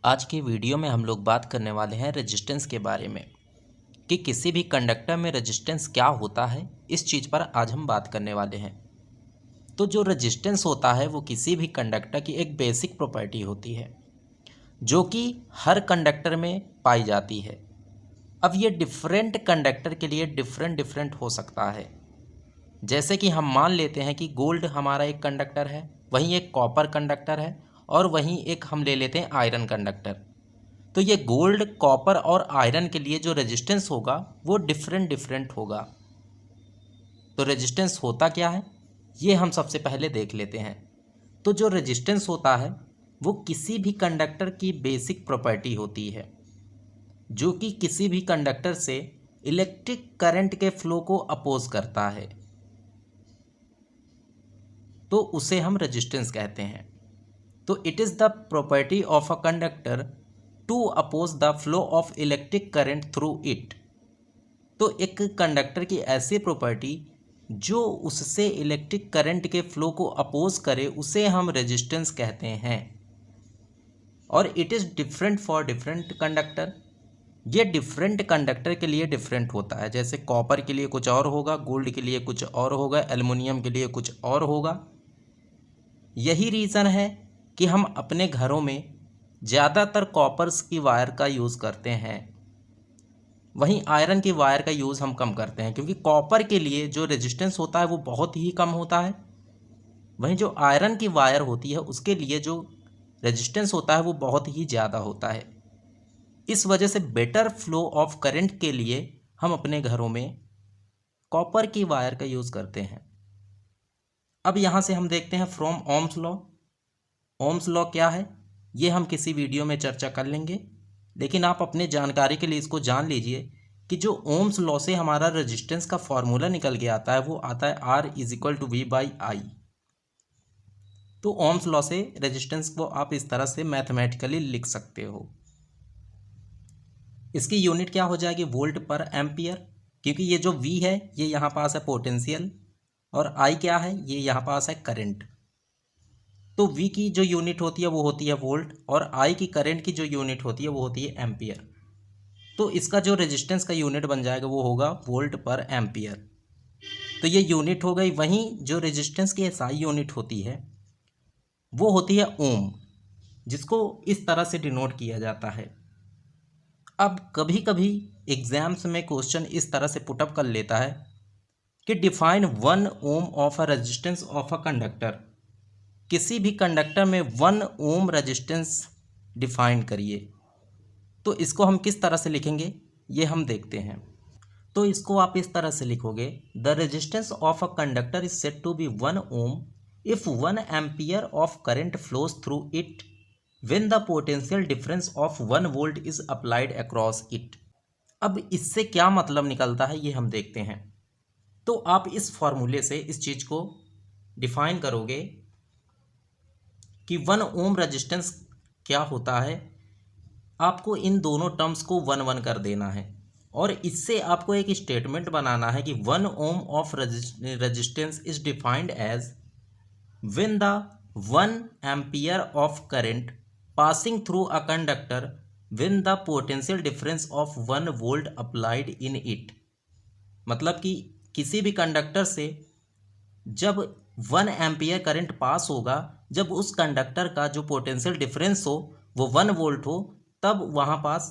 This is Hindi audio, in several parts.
आज की वीडियो में हम लोग बात करने वाले हैं रेजिस्टेंस के बारे में कि किसी भी कंडक्टर में रेजिस्टेंस क्या होता है। इस चीज़ पर आज हम बात करने वाले हैं। तो जो रेजिस्टेंस होता है वो किसी भी कंडक्टर की एक बेसिक प्रॉपर्टी होती है जो कि हर कंडक्टर में पाई जाती है। अब ये डिफरेंट कंडक्टर के लिए डिफरेंट डिफरेंट हो सकता है। जैसे कि हम मान लेते हैं कि गोल्ड हमारा एक कंडक्टर है, वहीं एक कॉपर कंडक्टर है और वहीं एक हम ले लेते हैं आयरन कंडक्टर। तो ये गोल्ड, कॉपर और आयरन के लिए जो रेजिस्टेंस होगा वो डिफरेंट डिफरेंट होगा। तो रेजिस्टेंस होता क्या है ये हम सबसे पहले देख लेते हैं। तो जो रेजिस्टेंस होता है वो किसी भी कंडक्टर की बेसिक प्रॉपर्टी होती है जो कि किसी भी कंडक्टर से इलेक्ट्रिक करंट के फ्लो को अपोज करता है, तो उसे हम रेजिस्टेंस कहते हैं। तो it is the property of a conductor to oppose the flow of electric current through it. तो एक कंडक्टर की ऐसी प्रॉपर्टी जो उससे इलेक्ट्रिक करंट के फ्लो को अपोज करे उसे हम रेजिस्टेंस कहते हैं। और it is different for different conductor. ये डिफरेंट कंडक्टर के लिए डिफरेंट होता है। जैसे कॉपर के लिए कुछ और होगा, गोल्ड के लिए कुछ और होगा, एल्युमिनियम के लिए कुछ और होगा। यही रीज़न है कि हम अपने घरों में ज़्यादातर कॉपर्स की वायर का यूज़ करते हैं, वहीं आयरन की वायर का यूज़ हम कम करते हैं, क्योंकि कॉपर के लिए जो रेजिस्टेंस होता है वो बहुत ही कम होता है, वहीं जो आयरन की वायर होती है उसके लिए जो रेजिस्टेंस होता है वो बहुत ही ज़्यादा होता है। इस वजह से बेटर फ्लो ऑफ करंट के लिए हम अपने घरों में कॉपर की वायर का यूज़ करते हैं। अब यहाँ से हम देखते हैं from Ohm's law. Ohm's law क्या है ये हम किसी वीडियो में चर्चा कर लेंगे, लेकिन आप अपने जानकारी के लिए इसको जान लीजिए कि जो ओम्स लॉ से हमारा रेजिस्टेंस का फॉर्मूला निकल के आता है वो आता है R=V/I। तो ओम्स लॉ से रेजिस्टेंस को आप इस तरह से मैथमेटिकली लिख सकते हो। इसकी यूनिट क्या हो जाएगी? वोल्ट पर एम्पियर, क्योंकि ये जो V है ये यहाँ पास है पोटेंशियल और I क्या है? ये यहाँ पास है करंट। तो V की जो यूनिट होती है वो होती है वोल्ट और I की करंट की जो यूनिट होती है वो होती है एम्पियर। तो इसका जो रेजिस्टेंस का यूनिट बन जाएगा वो होगा वोल्ट पर एम्पियर। तो ये यूनिट हो गई। वहीं जो रेजिस्टेंस की SI यूनिट होती है वो होती है ओम, जिसको इस तरह से डिनोट किया जाता है। अब कभी कभी एग्जाम्स में क्वेश्चन इस तरह से पुटअप कर लेता है कि define 1 ohm of a resistance of a conductor. किसी भी कंडक्टर में 1 ओम रेजिस्टेंस डिफाइन करिए। तो इसको हम किस तरह से लिखेंगे ये हम देखते हैं। तो इसको आप इस तरह से लिखोगे, the resistance of a conductor is said to be 1 ohm if 1 ampere of current flows through it when the potential difference of 1 volt is applied across it. अब इससे क्या मतलब निकलता है ये हम देखते हैं। तो आप इस फॉर्मूले से इस चीज़ को डिफाइन करोगे कि 1 ओम रेजिस्टेंस क्या होता है। आपको इन दोनों टर्म्स को 1 कर देना है और इससे आपको एक स्टेटमेंट बनाना है कि 1 ohm of resistance is defined as when the 1 ampere of current passing through a conductor when the potential difference of 1 volt applied in it. मतलब कि किसी भी कंडक्टर से जब 1 एम्पियर करंट पास होगा, जब उस कंडक्टर का जो पोटेंशियल डिफरेंस हो वो 1 वोल्ट हो, तब वहाँ पास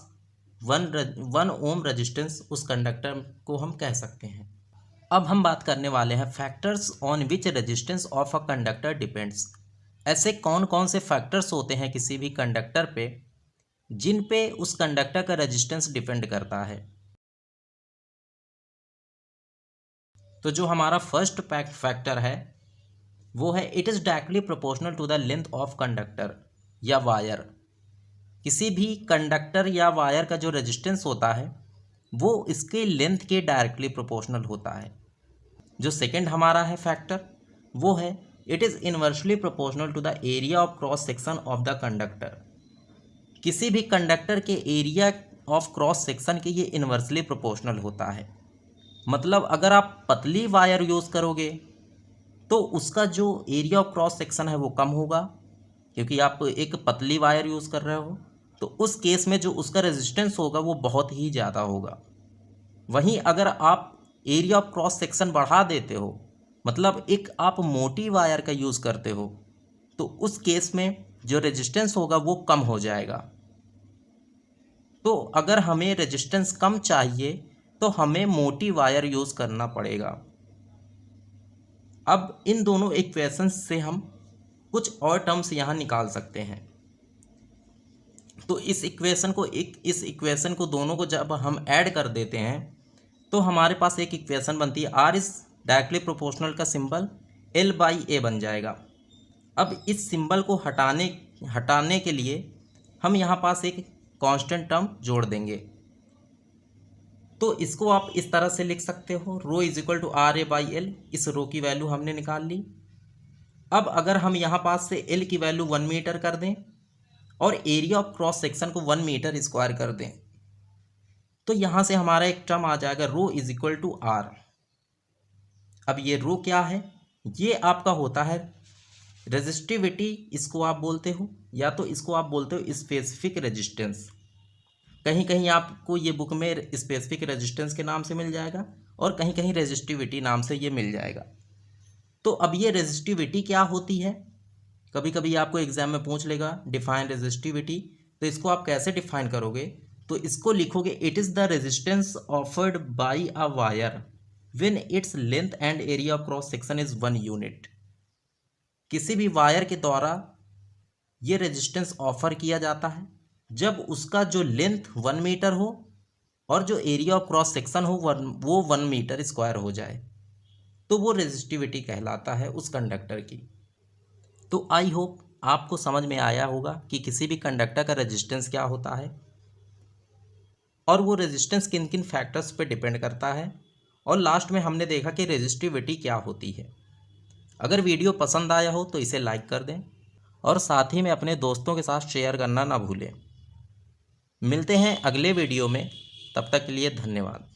1 ओम रेजिस्टेंस उस कंडक्टर को हम कह सकते हैं। अब हम बात करने वाले हैं factors on which resistance of a conductor depends. ऐसे कौन कौन से फैक्टर्स होते हैं किसी भी कंडक्टर पे जिन पे उस कंडक्टर का रेजिस्टेंस डिपेंड करता है। तो जो हमारा फर्स्ट फैक्टर है वो है it is directly proportional to the length of conductor या वायर। किसी भी कंडक्टर या वायर का जो रेजिस्टेंस होता है वो इसके लेंथ के डायरेक्टली प्रोपोर्शनल होता है। जो सेकंड हमारा है फैक्टर वो है it is inversely proportional to the area of cross section of the conductor. किसी भी कंडक्टर के एरिया ऑफ क्रॉस सेक्शन के ये इनवर्सली प्रोपोर्शनल होता है। मतलब अगर आप पतली वायर यूज़ करोगे तो उसका जो एरिया ऑफ क्रॉस सेक्शन है वो कम होगा, क्योंकि आप एक पतली वायर यूज़ कर रहे हो। तो उस केस में जो उसका रेजिस्टेंस होगा वो बहुत ही ज़्यादा होगा। वहीं अगर आप एरिया ऑफ क्रॉस सेक्शन बढ़ा देते हो, मतलब एक आप मोटी वायर का यूज़ करते हो, तो उस केस में जो रेजिस्टेंस होगा वो कम हो जाएगा। तो अगर हमें रेजिस्टेंस कम चाहिए तो हमें मोटी वायर यूज़ करना पड़ेगा। अब इन दोनों इक्वेशंस से हम कुछ और टर्म्स यहाँ निकाल सकते हैं। तो इस इक्वेशन को दोनों को जब हम ऐड कर देते हैं तो हमारे पास एक इक्वेशन बनती है, आर इज डायरेक्टली प्रोपोर्शनल का सिंबल L बाई ए बन जाएगा। अब इस सिंबल को हटाने के लिए हम यहाँ पास एक कांस्टेंट टर्म जोड़ देंगे। तो इसको आप इस तरह से लिख सकते हो, rho is equal to R A by L. इस रो की वैल्यू हमने निकाल ली। अब अगर हम यहाँ पास से एल की वैल्यू 1 मीटर कर दें और एरिया ऑफ क्रॉस सेक्शन को 1 मीटर स्क्वायर कर दें, तो यहाँ से हमारा एक टर्म आ जाएगा रो इज इक्वल टू आर। अब ये रो क्या है? ये आपका होता है रेजिस्टिविटी, इसको आप बोलते हो, या तो इसको आप बोलते हो स्पेसिफिक रेजिस्टेंस। कहीं कहीं आपको ये बुक में स्पेसिफिक रेजिस्टेंस के नाम से मिल जाएगा और कहीं कहीं रेजिस्टिविटी नाम से ये मिल जाएगा। तो अब ये रेजिस्टिविटी क्या होती है? कभी कभी आपको एग्जाम में पूछ लेगा डिफाइन रेजिस्टिविटी, तो इसको आप कैसे डिफाइन करोगे? तो इसको लिखोगे it is the resistance offered by a wire when its length and area of cross section is 1 unit. किसी भी वायर के द्वारा ये रेजिस्टेंस ऑफर किया जाता है जब उसका जो लेंथ 1 मीटर हो और जो एरिया ऑफ क्रॉस सेक्शन हो वो 1 मीटर स्क्वायर हो जाए, तो वो रेजिस्टिविटी कहलाता है उस कंडक्टर की। तो आई होप आपको समझ में आया होगा कि किसी भी कंडक्टर का रेजिस्टेंस क्या होता है और वो रेजिस्टेंस किन किन फैक्टर्स पे डिपेंड करता है, और लास्ट में हमने देखा कि रेजिस्टिविटी क्या होती है। अगर वीडियो पसंद आया हो तो इसे लाइक कर दें और साथ ही में अपने दोस्तों के साथ शेयर करना ना भूलें। मिलते हैं अगले वीडियो में, तब तक के लिए धन्यवाद।